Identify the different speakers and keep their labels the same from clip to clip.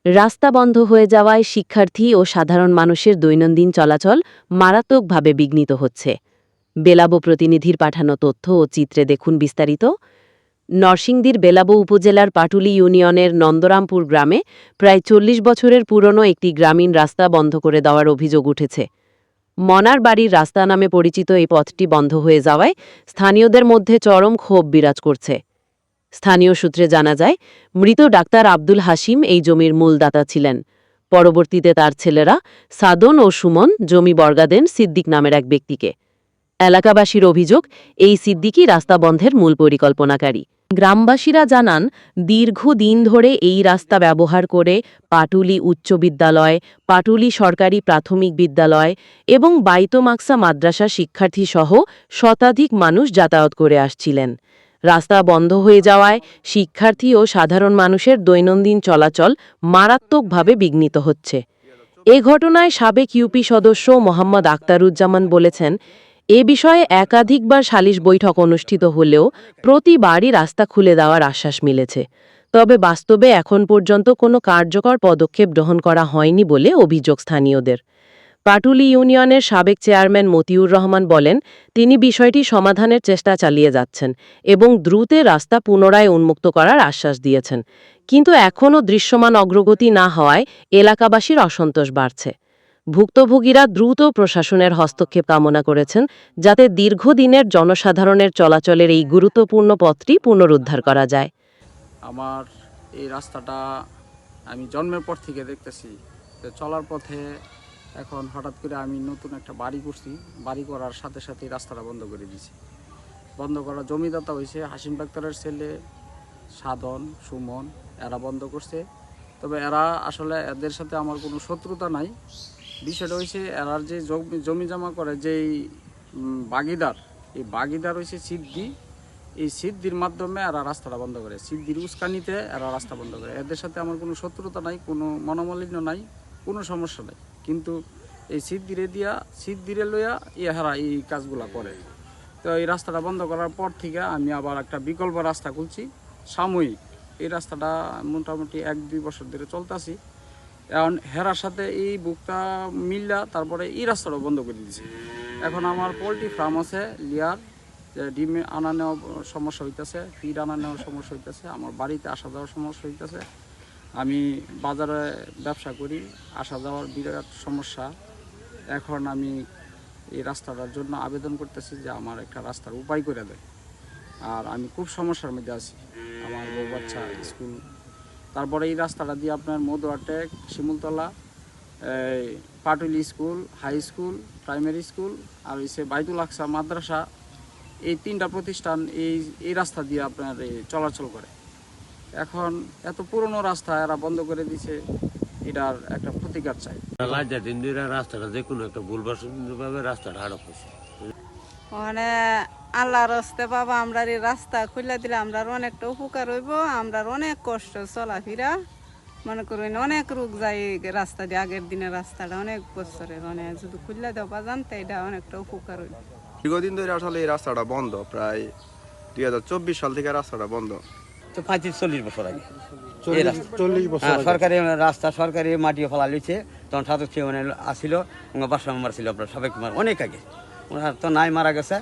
Speaker 1: রাস্তা বন্ধ হয়ে যাওয়ায় শিক্ষার্থী ও সাধারণ মানুষের দৈনন্দিন চলাচল মারাত্মকভাবে বিঘ্নিত হচ্ছে। বেলাবো প্রতিনিধির পাঠানো তথ্য ও চিত্রে দেখুন বিস্তারিত। নরসিংদীর বেলাবো উপজেলার পাটুলি ইউনিয়নের নন্দরামপুর গ্রামে প্রায় ৪০ বছরের পুরনো একটি গ্রামীণ রাস্তা বন্ধ করে দেওয়ার অভিযোগ উঠেছে। মনার বাড়ির রাস্তা নামে পরিচিত এই পথটি বন্ধ হয়ে যাওয়ায় স্থানীয়দের মধ্যে চরম ক্ষোভ বিরাজ করছে। স্থানীয় সূত্রে জানা যায়, মৃত ডাক্তার আব্দুল হাশিম এই জমির মূলদাতা ছিলেন। পরবর্তীতে তার ছেলেরা সাদন ও সুমন জমি বর্গা দেন সিদ্দিক নামের এক ব্যক্তিকে। এলাকাবাসীর অভিযোগ, এই সিদ্দিকই রাস্তা বন্ধের মূল পরিকল্পনাকারী। গ্রামবাসীরা জানান, দীর্ঘদিন ধরে এই রাস্তা ব্যবহার করে পাটুলি উচ্চ বিদ্যালয়, পাটুলি সরকারি প্রাথমিক বিদ্যালয় এবং বাইতুল-মাকসা মাদ্রাসার শিক্ষার্থীসহ শতাধিক মানুষ যাতায়াত করে আসছিলেন। রাস্তা বন্ধ হয়ে যাওয়ায় শিক্ষার্থী ও সাধারণ মানুষের দৈনন্দিন চলাচল মারাত্মকভাবে বিঘ্নিত হচ্ছে। এ ঘটনায় সাবেক ইউপি সদস্য মোহাম্মদ আখতারুজ্জামান বলেছেন, এ বিষয়ে একাধিকবার সালিশ বৈঠক অনুষ্ঠিত হলেও প্রতিবারই রাস্তা খুলে দেওয়ার আশ্বাস মিলেছে। তবে বাস্তবে এখন পর্যন্ত কোনো কার্যকর পদক্ষেপ গ্রহণ করা হয়নি বলে অভিযোগ স্থানীয়দের। পাটুলি ইউনিয়নের সাবেক চেয়ারম্যান মতিউর রহমান বলেন, তিনি বিষয়টি সমাধানের চেষ্টা চালিয়ে যাচ্ছেন এবং দ্রুত রাস্তা পুনরায় উন্মুক্ত করার আশ্বাস দিয়েছেন। কিন্তু এখনও দৃশ্যমান অগ্রগতি না হওয়ায় এলাকাবাসীর অসন্তোষ বাড়ছে। ভুক্তভোগীরা দ্রুত প্রশাসনের হস্তক্ষেপ কামনা করেছেন, যাতে দীর্ঘদিনের জনসাধারণের চলাচলের এই গুরুত্বপূর্ণ পথটি পুনরুদ্ধার করা যায়।
Speaker 2: আমার এই রাস্তাটা আমি জন্মের পর থেকে দেখতেছি, চলার পথে এখন হঠাৎ করে আমি নতুন একটা বাড়ি করছি, বাড়ি করার সাথে সাথে রাস্তাটা বন্ধ করে দিয়েছি। বন্ধ করা জমিদাতা হয়েছে হাসিম ডাক্তারের ছেলে সাধন, সুমন, এরা বন্ধ করছে। তবে এরা আসলে এদের সাথে আমার কোনো শত্রুতা নাই। বিষয়টা হয়েছে এরার যে জমি জমা করে যেই বাগিদার, এই বাগিদার হয়েছে সিদ্ধি। এই সিদ্ধির মাধ্যমে এরা রাস্তাটা বন্ধ করে, সিদ্ধির উস্কানিতে এরা রাস্তা বন্ধ করে। এদের সাথে আমার কোনো শত্রুতা নাই, কোনো মনোমালিন্য নাই, কোনো সমস্যা নাই। কিন্তু এই সিদ্ধিরে লইয়া ইহারা এই কাজগুলা করে। তো এই রাস্তাটা বন্ধ করার পর থেকে আমি আবার একটা বিকল্প রাস্তা খুলছি সাময়িক। এই রাস্তাটা মোটামুটি 1-2 বছর ধরে চলতেছি। এখন হেরার সাথে এই বুকটা মিল্লা তারপরে এই রাস্তাটা বন্ধ করে দিয়েছি। এখন আমার পোলট্রি ফার্ম আছে লিয়ার, ডিম আনা নেওয়া সমস্যা হইতেছে, ফিড আনা নেওয়ার সমস্যা হইতেছে, আমার বাড়িতে আসা যাওয়ার সমস্যা হইতেছে। আমি বাজারে ব্যবসা করি, আসা যাওয়ার বিরাট সমস্যা। এখন আমি এই রাস্তাটার জন্য আবেদন করতেছি যে আমার একটা রাস্তার উপায় করে দেয়। আর আমি খুব সমস্যার মধ্যে আছি, আমার বউ বাচ্চা স্কুল। তারপরে এই রাস্তাটা দিয়ে আপনার মধুয়াটেক, Shimultala, Patuli school, high school, primary school আর হচ্ছে বাইতুল-আকসা মাদ্রাসা, এই 3টা প্রতিষ্ঠান এই রাস্তা দিয়ে আপনার চলাচল করে। এখন এত পুরনো রাস্তা এরা বন্ধ করে দিছে, এটার একটা প্রতিকার চাই।
Speaker 3: রাস্তাটা যে কোনো একটা ভুলভাবে রাস্তাটা আটক হয়েছে।
Speaker 4: মানে আল্লাহর রাস্তে বাবা আমরা এই রাস্তা খুলে দিলে আমরা অনেকটা উপকার হইব। আমরা অনেক কষ্ট চলাফেরা, মনে করেন অনেক রোগ যায় রাস্তা দিয়ে। আগের দিনের রাস্তাটা অনেক বছরের, মানে যদি খুলে দেওয়া জানতে এটা অনেকটা উপকার হইব।
Speaker 5: দীর্ঘদিন ধরে আসলে এই রাস্তাটা বন্ধ, প্রায় 2024 সাল থেকে রাস্তাটা বন্ধ।
Speaker 6: তো 35-40 বছর আগে
Speaker 5: 40 বছর
Speaker 6: সরকারি রাস্তা, সরকারি মাটি ফেলা লিছে। তখন সদস্য মানে আসছিল, বাসা মেম্বার ছিল আপনার সাবেক অনেক আগে, ওনার তো নাই, মারা গেছে।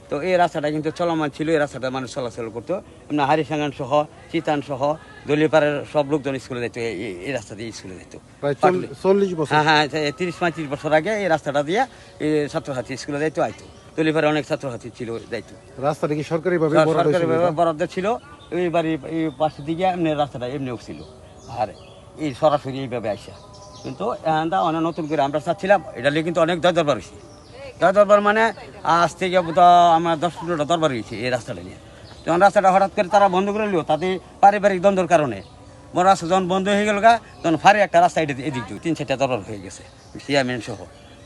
Speaker 6: তো এই রাস্তাটা কিন্তু চলমান ছিল, এই রাস্তাটা মানুষ চলাচল করতো। এমনি হারিসাঙ্গান সহ, চিতান সহ, দলিপাড়ের সব লোকজন স্কুলে যেত, এই রাস্তা দিয়ে স্কুলে যেত।
Speaker 5: 40 বছর,
Speaker 6: হ্যাঁ 30-35 বছর আগে এই রাস্তাটা দিয়ে ছাত্রছাত্রী স্কুলে যাইতো, আইতো। দলিপাড়ে অনেক ছাত্রছাত্রী ছিল, যাইতো।
Speaker 5: রাস্তাটা কি সরকারিভাবে
Speaker 6: বরাদ্দ ছিল? এই বাড়ির এই পাশে দিকে এমনি রাস্তাটা এমনিও ছিল, আর এই সরাসরি এইভাবে আসা। কিন্তু অনেক নতুন করে আমরা চাচ্ছিলাম, এটা নিয়ে কিন্তু অনেক দরবার হয়েছে। দরবার মানে আজ থেকে আমার 10-15টা দরবার হয়েছে এই রাস্তাটা নিয়ে। যখন রাস্তাটা হঠাৎ করে তারা বন্ধ করে নিল, তাতে পারিবারিক দ্বন্দ্বের কারণে বড় রাস্তা যখন বন্ধ হয়ে গেল তখন ফারে একটা রাস্তা এদিক 3-4টা দরবার হয়ে গেছে চেয়ারম্যান সহ।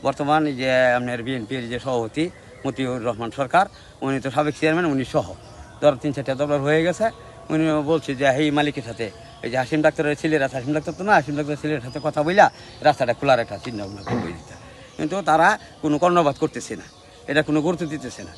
Speaker 6: বর্তমান যে আপনার বিএনপির যে সভাপতি মতিউর রহমান সরকার, উনি তো সাবেক চেয়ারম্যান, উনি সহ 3-4টা দরবার হয়ে গেছে। উনি বলছে যে এই মালিকের সাথে, এই যে হাসিম ডাক্তারের ছেলেরা, হাসিম ডাক্তার তো না, হাসিম ডাক্তারের ছেলের সাথে কথা বইলা রাস্তাটা খোলার একটা চিন্তা ভাবনা করে দিতে। কিন্তু তারা কোনো কর্ণপাত করতেছে না, এটা কোনো গুরুত্ব দিতেছে না।